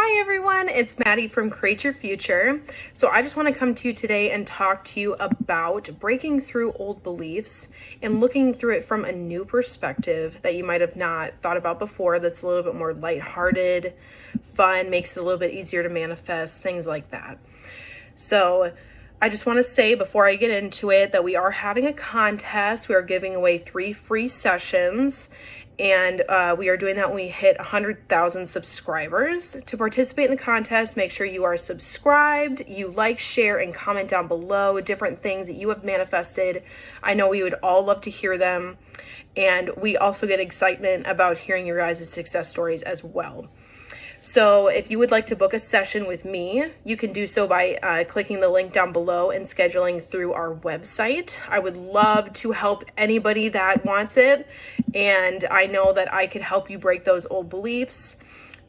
Hi everyone, it's Maddy from Create Your Future. So I just want to come to you today and talk to you about breaking through old beliefs and looking through it from a new perspective that you might have not thought about before, that's a little bit more lighthearted, fun, makes it a little bit easier to manifest, things like that. So I just want to say before I get into it that we are having a contest. We are giving away 3 free sessions, and we are doing that when we hit 100,000 subscribers. To participate in the contest, make sure you are subscribed, you like, share, and comment down below different things that you have manifested. I know we would all love to hear them, and we also get excitement about hearing your guys' success stories as well. So if you would like to book a session with me, you can do so by clicking the link down below and scheduling through our website. I would love to help anybody that wants it, and I know that I could help you break those old beliefs,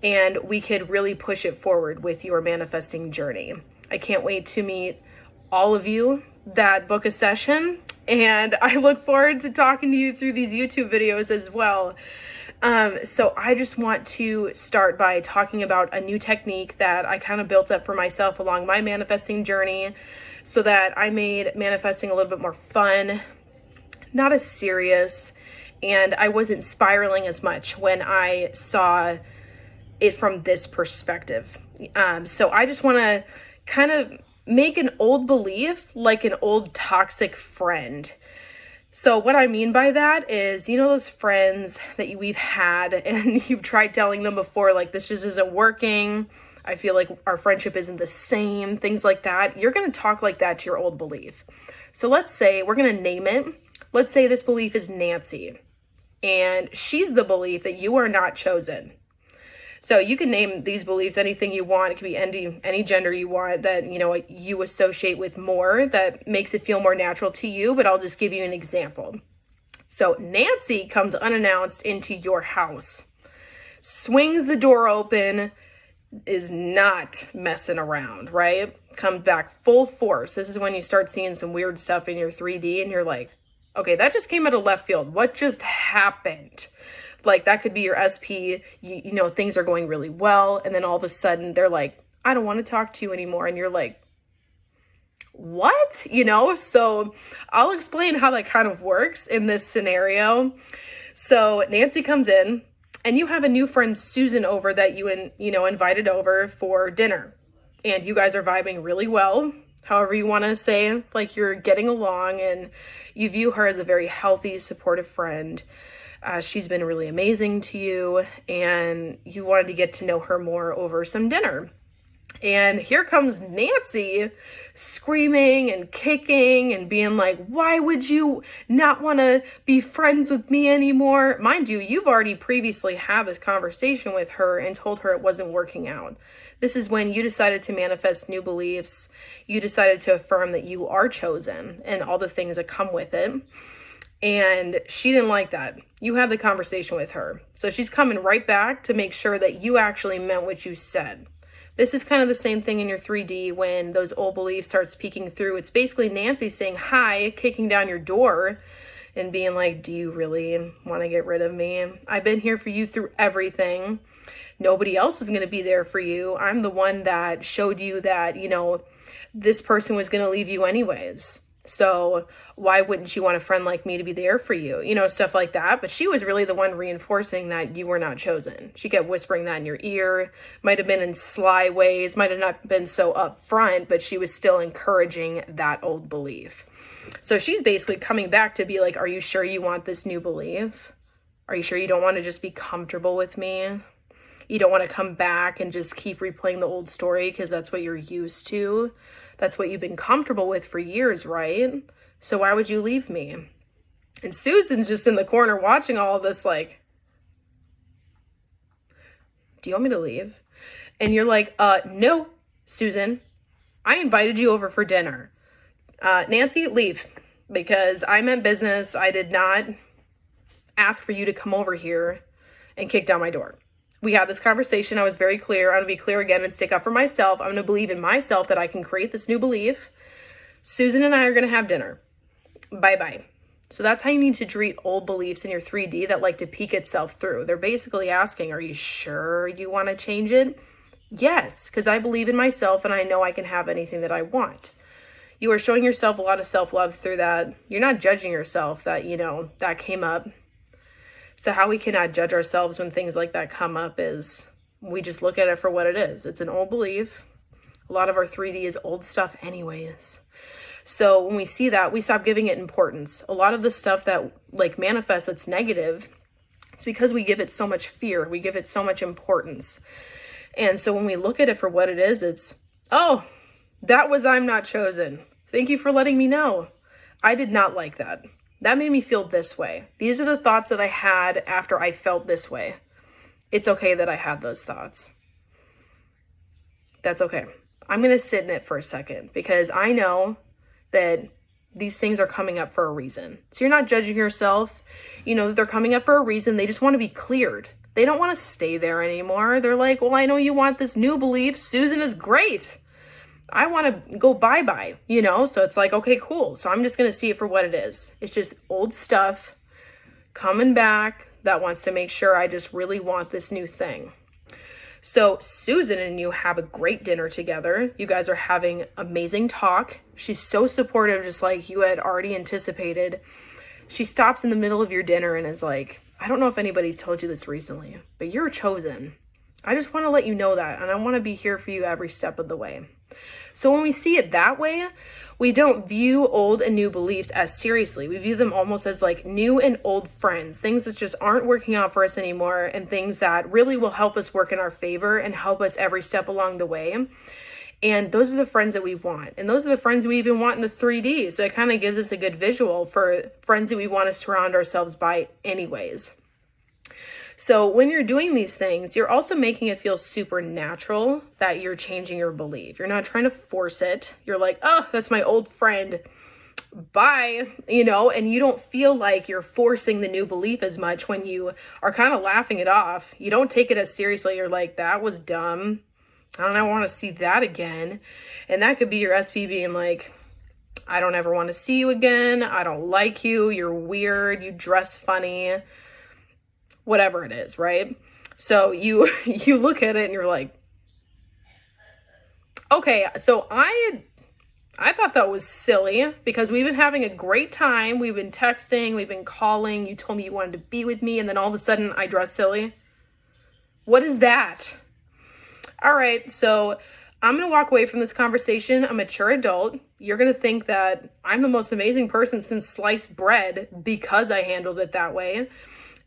and we could really push it forward with your manifesting journey. I can't wait to meet all of you that book a session, and I look forward to talking to you through these YouTube videos as well. So I just want to start by talking about a new technique that I kind of built up for myself along my manifesting journey so that I made manifesting a little bit more fun, not as serious, and I wasn't spiraling as much when I saw it from this perspective. So I just want to kind of make an old belief like an old toxic friend. So what I mean by that is, you know, those friends that we've had and you've tried telling them before, like, this just isn't working. I feel like our friendship isn't the same, things like that. You're going to talk like that to your old belief. So let's say we're going to name it. Let's say this belief is Nancy, and she's the belief that you are not chosen. So you can name these beliefs anything you want. It could be any gender you want that, you know, you associate with more, that makes it feel more natural to you, but I'll just give you an example. So Nancy comes unannounced into your house, swings the door open, is not messing around, right? Comes back full force. This is when you start seeing some weird stuff in your 3D and you're like, okay, that just came out of left field. What just happened? Like, that could be your SP, you know, things are going really well, and then all of a sudden they're like, I don't want to talk to you anymore, and you're like, what? You know, so I'll explain how that kind of works in this scenario. So Nancy comes in, and you have a new friend, Susan, over that you invited over for dinner, and you guys are vibing really well. However you want to say, like, you're getting along, and you view her as a very healthy, supportive friend. She's been really amazing to you, and you wanted to get to know her more over some dinner. And here comes Nancy screaming and kicking and being like, why would you not want to be friends with me anymore? Mind you, you've already previously had this conversation with her and told her it wasn't working out. This is when you decided to manifest new beliefs. You decided to affirm that you are chosen and all the things that come with it. And she didn't like that. You had the conversation with her. So she's coming right back to make sure that you actually meant what you said. This is kind of the same thing in your 3D when those old beliefs starts peeking through. It's basically Nancy saying hi, kicking down your door and being like, do you really want to get rid of me? I've been here for you through everything. Nobody else was going to be there for you. I'm the one that showed you that, you know, this person was going to leave you anyways. So why wouldn't you want a friend like me to be there for you? You know, stuff like that. But she was really the one reinforcing that you were not chosen. She kept whispering that in your ear. Might have been in sly ways, might have not been so upfront, but she was still encouraging that old belief. So she's basically coming back to be like, are you sure you want this new belief? Are you sure you don't want to just be comfortable with me? You don't want to come back and just keep replaying the old story because that's what you're used to. That's what you've been comfortable with for years, right? So why would you leave me? And Susan's just in the corner watching all of this like, do you want me to leave? And you're like, no, Susan, I invited you over for dinner. Nancy, leave, because I meant business. I did not ask for you to come over here and kick down my door. We had this conversation. I was very clear. I'm going to be clear again and stick up for myself. I'm going to believe in myself that I can create this new belief. Susan and I are going to have dinner. Bye-bye. So that's how you need to treat old beliefs in your 3D that like to peek itself through. They're basically asking, are you sure you want to change it? Yes, because I believe in myself and I know I can have anything that I want. You are showing yourself a lot of self-love through that. You're not judging yourself that, that came up. So how we cannot judge ourselves when things like that come up is we just look at it for what it is. It's an old belief. A lot of our 3D is old stuff anyways. So when we see that, we stop giving it importance. A lot of the stuff that like manifests that's negative, it's because we give it so much fear. We give it so much importance. And so when we look at it for what it is, it's, oh, that was I'm not chosen. Thank you for letting me know. I did not like that. That made me feel this way. These are the thoughts that I had after I felt this way. It's okay that I had those thoughts. That's okay. I'm going to sit in it for a second because I know that these things are coming up for a reason. So you're not judging yourself. You know that they're coming up for a reason. They just want to be cleared. They don't want to stay there anymore. They're like, well, I know you want this new belief. Susan is great. I want to go bye-bye, So it's like, okay, cool. So I'm just going to see it for what it is. It's just old stuff coming back that wants to make sure I just really want this new thing. So Susan and you have a great dinner together. You guys are having amazing talk. She's so supportive, just like you had already anticipated. She stops in the middle of your dinner and is like, I don't know if anybody's told you this recently, but you're chosen. I just want to let you know that, and I want to be here for you every step of the way. So when we see it that way, we don't view old and new beliefs as seriously. We view them almost as like new and old friends, things that just aren't working out for us anymore, and things that really will help us work in our favor and help us every step along the way. And those are the friends that we want. And those are the friends we even want in the 3D. So it kind of gives us a good visual for friends that we want to surround ourselves by anyways. So when you're doing these things, you're also making it feel super natural that you're changing your belief. You're not trying to force it. You're like, oh, that's my old friend. Bye, and you don't feel like you're forcing the new belief as much when you are kind of laughing it off. You don't take it as seriously. You're like, that was dumb. I don't want to see that again. And that could be your SP being like, I don't ever want to see you again. I don't like you. You're weird. You dress funny. Whatever it is, right? So you look at it and you're like, okay, so I thought that was silly because we've been having a great time. We've been texting, we've been calling. You told me you wanted to be with me, and then all of a sudden I dress silly. What is that? All right, so I'm going to walk away from this conversation, a mature adult. You're going to think that I'm the most amazing person since sliced bread because I handled it that way.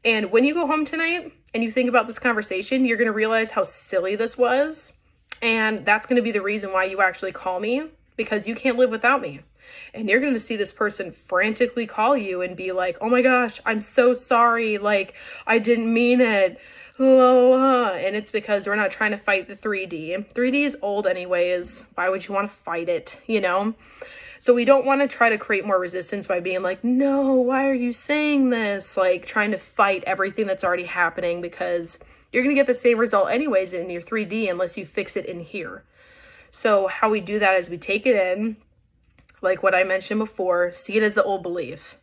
And when you go home tonight and you think about this conversation, you're going to realize how silly this was. And that's going to be the reason why you actually call me, because you can't live without me. And you're going to see this person frantically call you and be like, oh my gosh, I'm so sorry. Like, I didn't mean it. And it's because we're not trying to fight the 3D. 3D is old anyways. Why would you want to fight it, So we don't want to try to create more resistance by being like, no, why are you saying this? Like trying to fight everything that's already happening, because you're going to get the same result anyways in your 3D unless you fix it in here. So how we do that is we take it in, like what I mentioned before, see it as the old belief.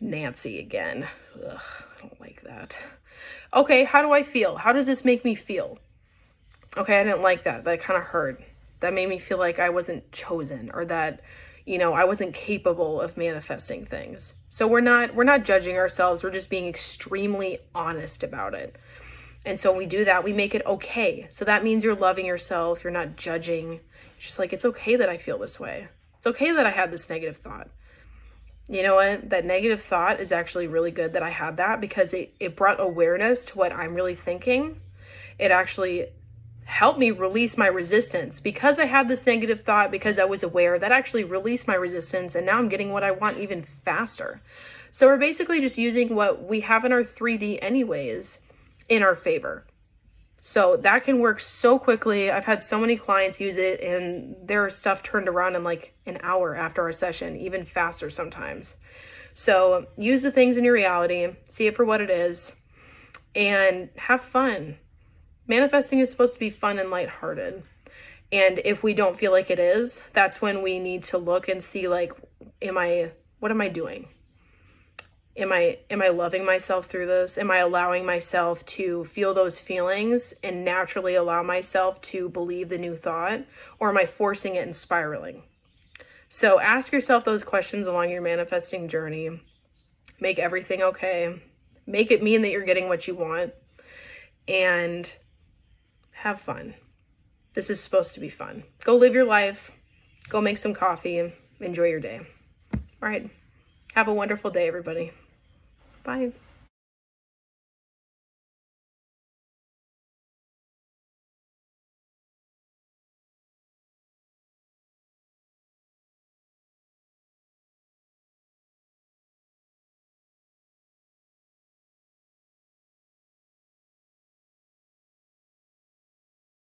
Nancy again. Ugh, I don't like that. Okay, how do I feel? How does this make me feel? Okay, I didn't like that. That kind of hurt. That made me feel like I wasn't chosen, or that, I wasn't capable of manifesting things. So we're not judging ourselves. We're just being extremely honest about it. And so when we do that, we make it okay. So that means you're loving yourself. You're not judging. You're just like, it's okay that I feel this way. It's okay that I had this negative thought. You know what? That negative thought is actually really good that I had that, because it brought awareness to what I'm really thinking. It actually helped me release my resistance. Because I had this negative thought, because I was aware, that actually released my resistance, and now I'm getting what I want even faster. So we're basically just using what we have in our 3D anyways in our favor. So that can work so quickly. I've had so many clients use it and their stuff turned around in like an hour after our session, even faster sometimes. So use the things in your reality, see it for what it is, and have fun. Manifesting is supposed to be fun and lighthearted. And if we don't feel like it is, that's when we need to look and see like, what am I doing? Am I loving myself through this? Am I allowing myself to feel those feelings and naturally allow myself to believe the new thought? Or am I forcing it and spiraling? So ask yourself those questions along your manifesting journey. Make everything okay. Make it mean that you're getting what you want. And have fun. This is supposed to be fun. Go live your life. Go make some coffee. Enjoy your day. All right. Have a wonderful day, everybody. Bye.